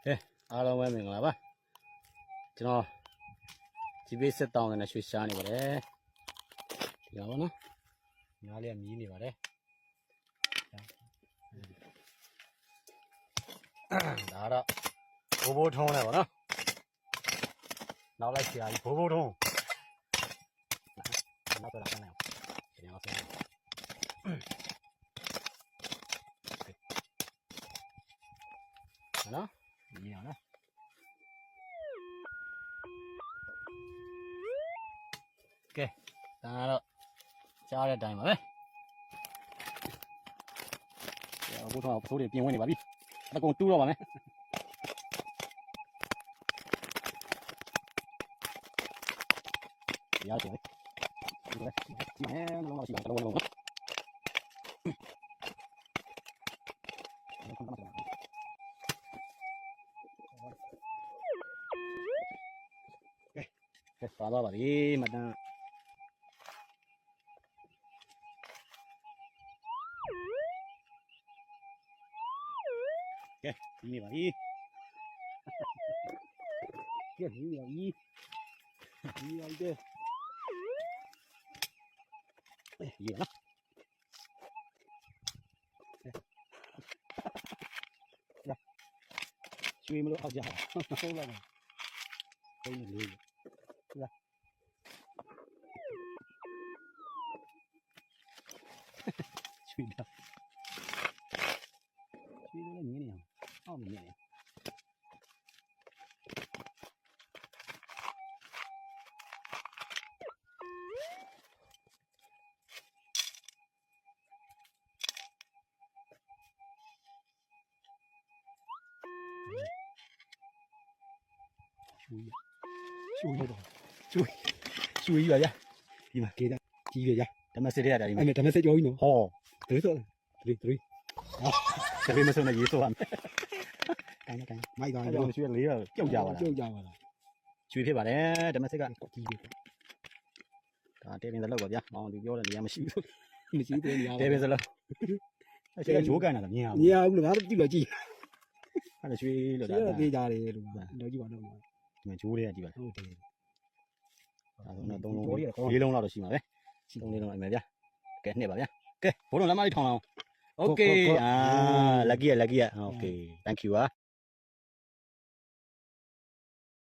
အားလုံးပဲမင်္ဂလာပါကျွန်တော်ဒီဘေးစစ်တောင်းနဲ့ရွှေရှားနေပါတယ်ဒီကောင်နော်ညားလေးကမြည်နေပါတယ်ဒါတော့ဘိုးထုံးလဲပါနော်နောက်လိုက်ဆရာကြီးဘိုးထုံးနောက်တော့လာနေအောင်ဒီကောင်ဆက်နော်မြည်အောင်နော်ကဲဒါတော့ကြားတဲ့အတိုင်းပါပဲဘိုးထုံးကဖိုးတွေပြင်ဝင်နေပါပြီအကုန်တူးတော့ပါမယ်ရတယ်ဒီလိုဒီမဲလုံးလုံးရှိတာလုံးလုံးနော်ကဲပါသွားပါပြီမတန်းကဲဒီနေပါပြီကဲဒီနေပါပြီဒီနေပါပြီရေနော်ရွှေမလို့အောက်ကြဟုတ်လားဘယ်လိုလဲလာရွှေတော့ရွှေလည်းမြင်နေအောင်အောက်မြင်နေရွှေတော့ရွှေရရဒီမှာကေးကြီးရရဓမ္မစစ်ရတာဒီမှာအဲ့ဒါမဲ့စိတ်ကြောကြီးနော် ဟော ဒလေးဆိုဒလေးတပည့်မဆုံးနဲ့ရေးဆိုရမယ် ကန်မိုက်သွား အဲ့ တယ် တော့ရွှေလေးတော့ပြုတ်ကြပါလား ပြုတ်ကြပါလား ရွှေဖြစ်ပါတယ်ဓမ္မစစ်က ကြီးပဲ ဒါတဲပင်စလောက်ပါဗျာမောင်သူပြောတဲ့နေရာမရှိဘူး မရှိသေးနေရ တဲပင်စလောက်အဲ့ဒါဂျိုးကန်တာမြင်အောင် မြင်အောင်လို့ငါတို့ကြည့်လို့ကြည့် အဲ့ဒါရွှေလို့ ဒါ ဒါ သေးကြတယ်လို့တော့ကြည့်ပါတော့ ဒီမှာဂျိုးလေးကကြည့်ပါ ဟုတ်တယ် ဒါဆိုတော့3လုံး4လုံးလောက်တော့ရှိမှာပဲ3လုံးလောက်အမယ်ဗျာကဲနှစ်ပါဗျာကဲဘိုးတော်လက်မလေးထောင်းအောင်โอเคlucky โอเค thank you ပါ